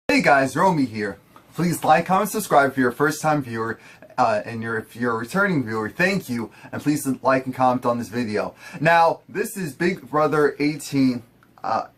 Hey guys, Romie here. Please like, comment, subscribe if you're a first-time viewer, and if you're a returning viewer, thank you, and please like and comment on this video. Now, this is Big Brother 18,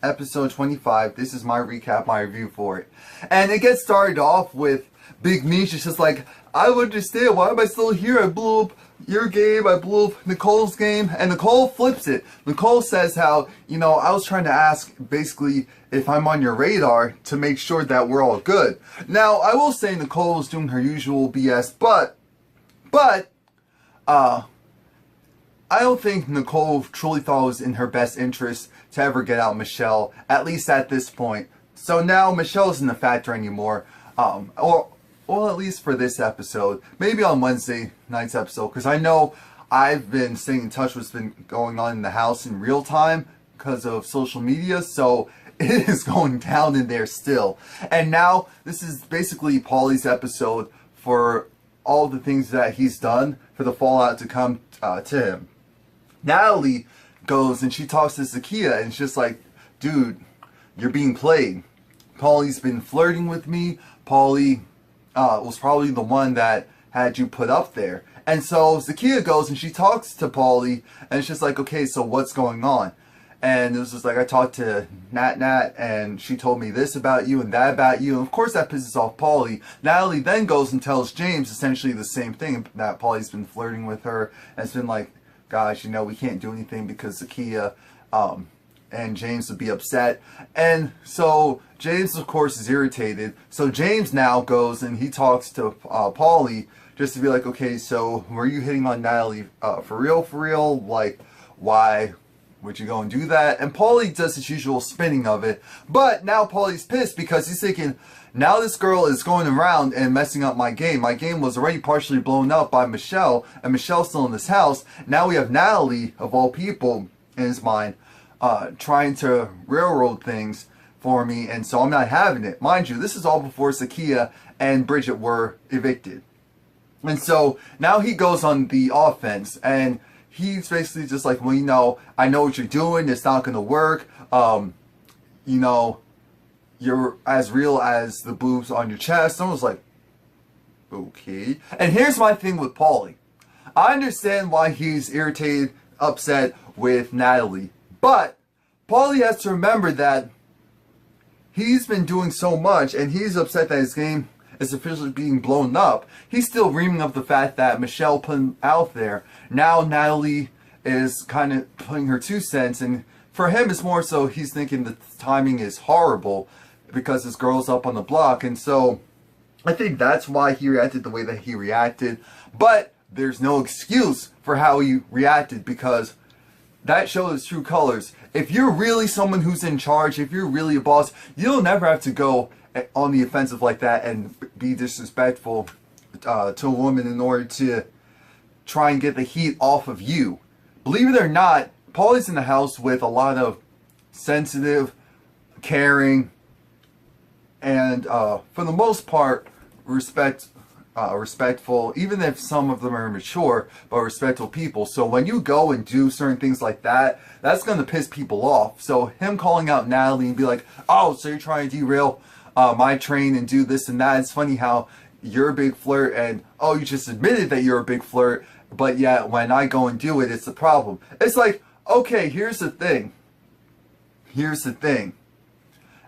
episode 25. This is my recap, my review for it. And it gets started off with Big Mish. It's just like, I would understand, why am I still here? I blew up your game, I blew up Nicole's game, and Nicole flips it. Nicole says how, I was trying to ask, basically, if I'm on your radar to make sure that we're all good. Now, I will say Nicole was doing her usual BS, but, I don't think Nicole truly thought it was in her best interest to ever get out Michelle, at least at this point. So now Michelle isn't a factor anymore, well, at least for this episode. Maybe on Wednesday night's episode, because I know I've been staying in touch with what's been going on in the house in real time because of social media, so it is going down in there still. And now, this is basically Paulie's episode for all the things that he's done for the fallout to come to him. Natalie goes and she talks to Zakia, and it's just like, dude, you're being played. Paulie's been flirting with me. Paulie was probably the one that had you put up there. And so Zakia goes and she talks to Paulie, and it's just like, okay, so what's going on? And it was just like, I talked to Nat, and she told me this about you and that about you. And of course that pisses off Paulie. Natalie then goes and tells James essentially the same thing, that Paulie's been flirting with her. And it's been like, gosh, we can't do anything because Zakia and James would be upset. And so James, of course, is irritated. So James now goes and he talks to Paulie just to be like, okay, so were you hitting on Natalie for real? Like, why would you go and do that? And Paulie does his usual spinning of it. But now Paulie's pissed because he's thinking, now this girl is going around and messing up my game. My game was already partially blown up by Michelle, and Michelle's still in this house. Now we have Natalie, of all people, in his mind, trying to railroad things for me, and so I'm not having it. Mind you, this is all before Zakia and Bridget were evicted. And so now he goes on the offense, and he's basically just like, well, I know what you're doing, it's not going to work, you're as real as the boobs on your chest. Someone's like, okay. And here's my thing with Paulie. I understand why he's irritated, upset with Natalie, but Paulie has to remember that he's been doing so much, and he's upset that his game is officially being blown up. He's still dreaming of the fact that Michelle put him out there. Now Natalie is kind of putting her 2 cents, and for him it's more so he's thinking the timing is horrible because this girl's up on the block. And so I think that's why he reacted the way that he reacted. But there's no excuse for how he reacted, because that shows his true colors. If you're really someone who's in charge, if you're really a boss, you'll never have to go on the offensive like that and be disrespectful to a woman in order to try and get the heat off of you. Believe it or not, Paulie's in the house with a lot of sensitive, caring, and for the most part, respectful, even if some of them are immature, but respectful people. So when you go and do certain things like that, that's going to piss people off. So him calling out Natalie and be like, oh, so you're trying to derail my train and do this and that. It's funny how you're a big flirt, and oh, you just admitted that you're a big flirt, but yet when I go and do it, it's a problem. It's like, okay, here's the thing.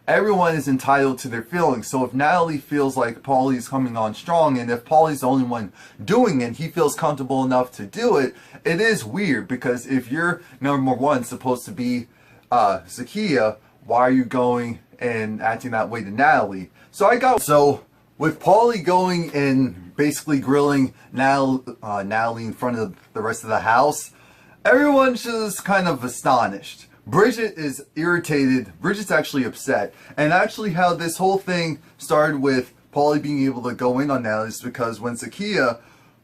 Everyone is entitled to their feelings. So if Natalie feels like Paulie's coming on strong, and if Paulie's the only one doing it, he feels comfortable enough to do it, it is weird, because if you're, number one, supposed to be Zakia, why are you going and acting that way to Natalie? So with Paulie going and basically grilling Natalie in front of the rest of the house, everyone's just kind of astonished. Bridget is irritated. Bridget's actually upset. And actually how this whole thing started with Paulie being able to go in on Natalie is because when Zakia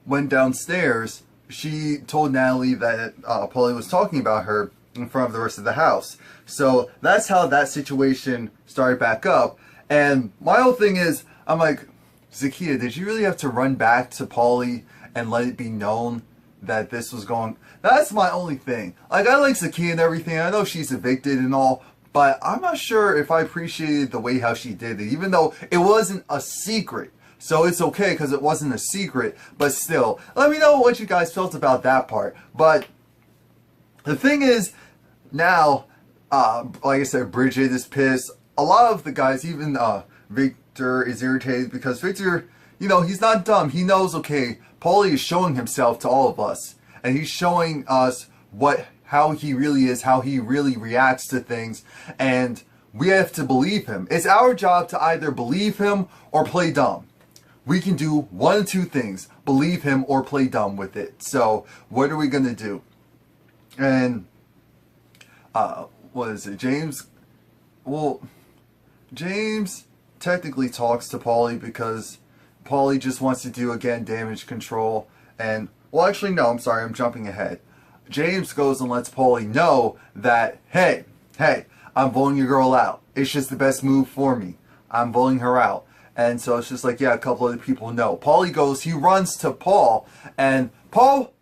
went downstairs, she told Natalie that Paulie was talking about her in front of the rest of the house. So that's how that situation started back up. And my whole thing is, I'm like, Zakia, did you really have to run back to Paulie and let it be known that this was going... That's my only thing. Like, I like Zakia and everything. I know she's evicted and all, but I'm not sure if I appreciated the way how she did it, even though it wasn't a secret. So it's okay because it wasn't a secret, but still, let me know what you guys felt about that part. But the thing is, now, like I said, Bridget is pissed. A lot of the guys, even Victor, is irritated because Victor, you know, he's not dumb. He knows, okay, Paulie is showing himself to all of us, and he's showing us how he really is, how he really reacts to things, and we have to believe him. It's our job to either believe him or play dumb. We can do one of two things: believe him or play dumb with it. So what are we gonna do? And what is it, James? Well, James technically talks to Paulie because Paulie just wants to do, again, damage control. And, well, actually, no, I'm sorry, I'm jumping ahead. James goes and lets Paulie know that, hey, I'm voting your girl out. It's just the best move for me. I'm voting her out. And so it's just like, yeah, a couple other people know. Paulie goes, he runs to Paul, and Paul,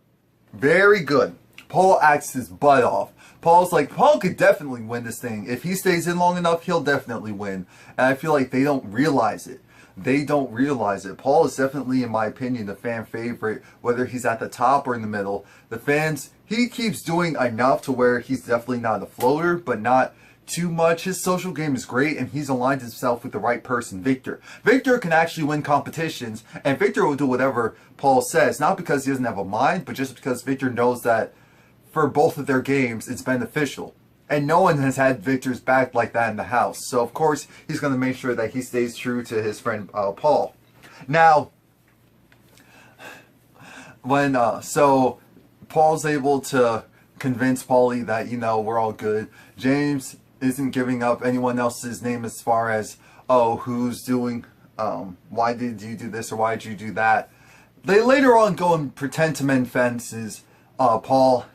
very good. Paul acts his butt off. Paul's like, Paul could definitely win this thing. If he stays in long enough, he'll definitely win. And I feel like they don't realize it. They don't realize it. Paul is definitely, in my opinion, the fan favorite, whether he's at the top or in the middle. The fans, he keeps doing enough to where he's definitely not a floater, but not too much. His social game is great, and he's aligned himself with the right person, Victor. Victor can actually win competitions, and Victor will do whatever Paul says, not because he doesn't have a mind, but just because Victor knows that for both of their games, it's beneficial. And no one has had Victor's back like that in the house. So, of course, he's going to make sure that he stays true to his friend, Paul. Now, when, so, Paul's able to convince Paulie that, you know, we're all good. James isn't giving up anyone else's name as far as, oh, who's doing, why did you do this or why did you do that. They later on go and pretend to mend fences, Paulie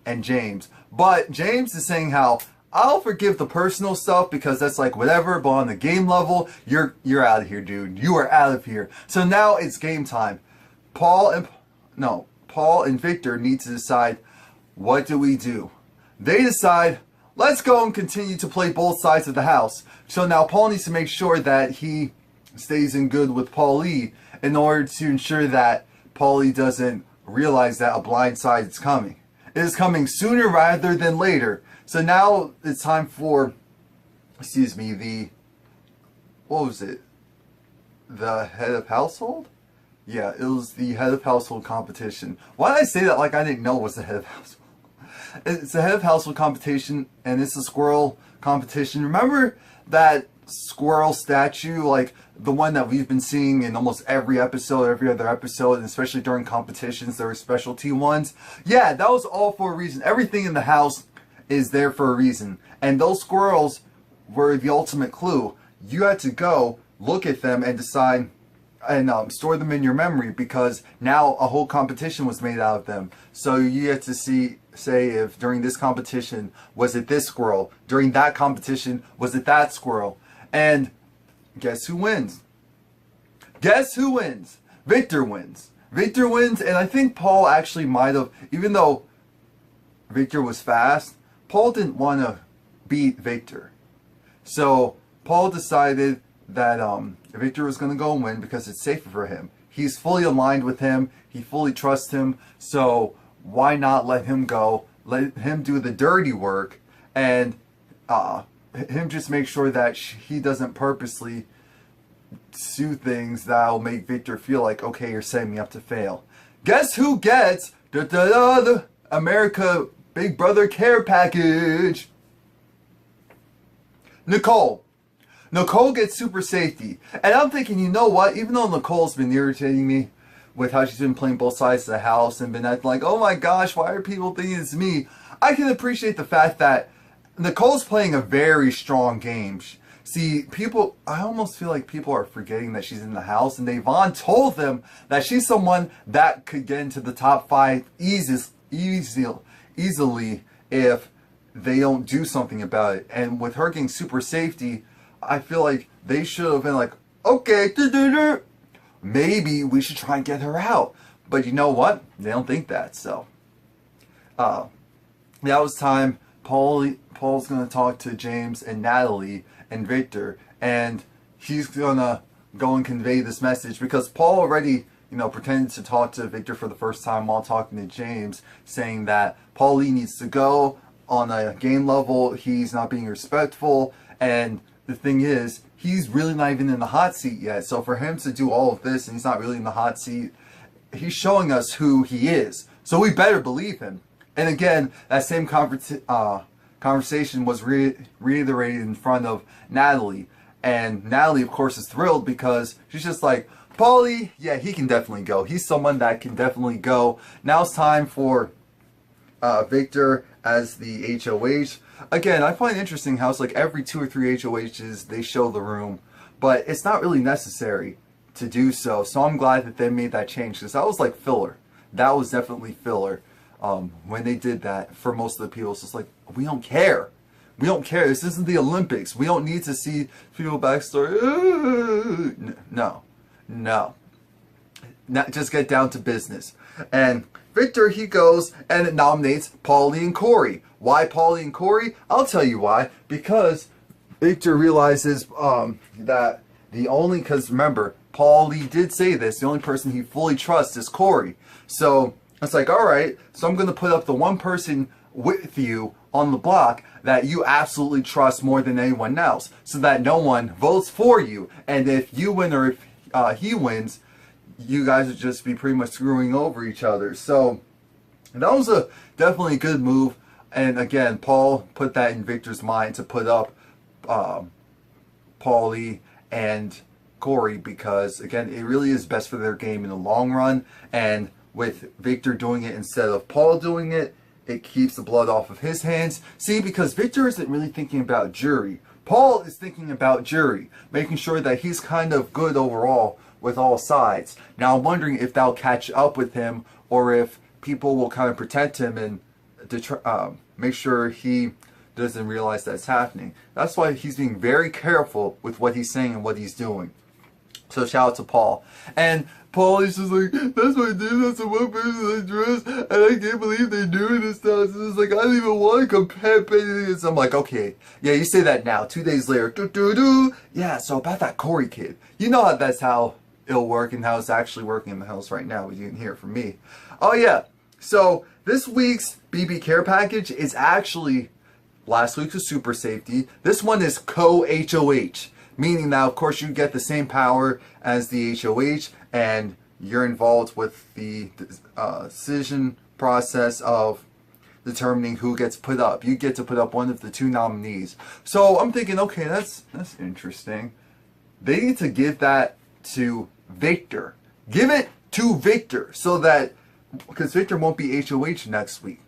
and James. But James is saying how, I'll forgive the personal stuff because that's like whatever, but on the game level, you're out of here, dude. You are out of here. So now it's game time. Paul and Victor need to decide, what do we do? They decide, let's go and continue to play both sides of the house. So now Paul needs to make sure that he stays in good with Paulie in order to ensure that Paulie doesn't realize that a blind side is coming. It is coming sooner rather than later. So now it's time for, what was it? The head of household? Yeah, it was the head of household competition. Why did I say that like I didn't know it was the head of household? It's the head of household competition, and it's a squirrel competition. Remember that squirrel statue, like the one that we've been seeing in almost every episode, every other episode, and especially during competitions, there were specialty ones. Yeah, that was all for a reason. Everything in the house is there for a reason. And those squirrels were the ultimate clue. You had to go look at them and decide and store them in your memory, because now a whole competition was made out of them. So you had to say if during this competition, was it this squirrel? During that competition, was it that squirrel? And guess who wins? Guess who wins? Victor wins. Victor wins, and I think Paul actually might have, even though Victor was fast, Paul didn't want to beat Victor. So Paul decided that Victor was going to go and win because it's safer for him. He's fully aligned with him. He fully trusts him. So why not let him go? Let him do the dirty work, and him just make sure that he doesn't purposely do things that'll make Victor feel like, okay, you're setting me up to fail. Guess who gets the America Big Brother Care Package? Nicole. Nicole gets super safety. And I'm thinking, you know what? Even though Nicole's been irritating me with how she's been playing both sides of the house and been acting like, oh my gosh, why are people thinking it's me? I can appreciate the fact that Nicole's playing a very strong game. See, I almost feel like people are forgetting that she's in the house, and Devon told them that she's someone that could get into the top 5 easily if they don't do something about it. And with her getting super safety, I feel like they should have been like, okay, maybe we should try and get her out. But you know what? They don't think that. So that was time Paul's gonna talk to James and Natalie and Victor, and he's gonna go and convey this message because Paul already, pretended to talk to Victor for the first time while talking to James, saying that Paulie needs to go on a game level. He's not being respectful, and the thing is, he's really not even in the hot seat yet. So for him to do all of this and he's not really in the hot seat, he's showing us who he is. So we better believe him. And again, that same conversation was reiterated in front of Natalie. And Natalie, of course, is thrilled because she's just like, Paulie, yeah, he can definitely go. He's someone that can definitely go. Now it's time for Victor as the HOH. Again, I find it interesting how it's like every 2 or 3 HOHs they show the room, but it's not really necessary to do so. So I'm glad that they made that change because that was like filler. That was definitely filler when they did that for most of the people. It's just like, we don't care. We don't care. This isn't the Olympics. We don't need to see people backstory. No. Just get down to business. And Victor, he goes and nominates Paulie and Corey. Why Paulie and Corey? I'll tell you why. Because Victor realizes that because remember, Paulie did say this, the only person he fully trusts is Corey. So it's like, alright, so I'm going to put up the one person with you on the block that you absolutely trust more than anyone else, so that no one votes for you. And if you win or if he wins, you guys would just be pretty much screwing over each other. So that was definitely a good move. And again, Paul put that in Victor's mind to put up Paulie and Corey because, again, it really is best for their game in the long run. And with Victor doing it instead of Paul doing it, it keeps the blood off of his hands. See, because Victor isn't really thinking about jury. Paul is thinking about jury, making sure that he's kind of good overall with all sides. Now I'm wondering if that'll catch up with him or if people will kind of protect him and make sure he doesn't realize that's happening. That's why he's being very careful with what he's saying and what he's doing. So shout out to Paul. And Paul is just like, that's my dude, that's the one person I dress, and I can't believe they're doing this stuff. So it's like, I don't even want to compare anything. So I'm like, okay, yeah, you say that now. 2 days later, yeah, so about that Corey kid. You know that's how it'll work and how it's actually working in the house right now, but you didn't hear it from me. Oh yeah, so this week's BB Care package is actually, last week was Super Safety. This one is co-HOH. Meaning that, of course, you get the same power as the HOH, and you're involved with the decision process of determining who gets put up. You get to put up one of the 2 nominees. So I'm thinking, okay, that's interesting. They need to give that to Victor. Give it to Victor so that, because Victor won't be HOH next week.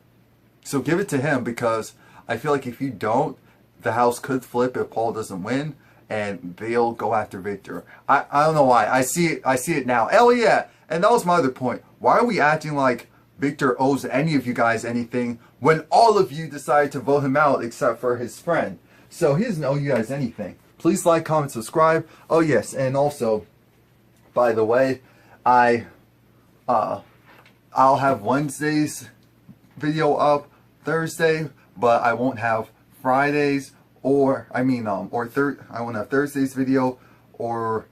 So give it to him because I feel like if you don't, the house could flip if Paul doesn't win. And they'll go after Victor. I don't know why. I see it now. Hell yeah. And that was my other point. Why are we acting like Victor owes any of you guys anything when all of you decided to vote him out except for his friend? So he doesn't owe you guys anything. Please like, comment, subscribe. Oh yes, and also, by the way, I'll have Wednesday's video up Thursday, but I won't have Fridays. I won't have Thursday's video or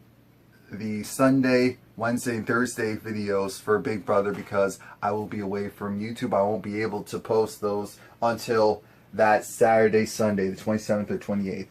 the Sunday, Wednesday, and Thursday videos for Big Brother because I will be away from YouTube. I won't be able to post those until that Saturday, Sunday, the 27th or 28th.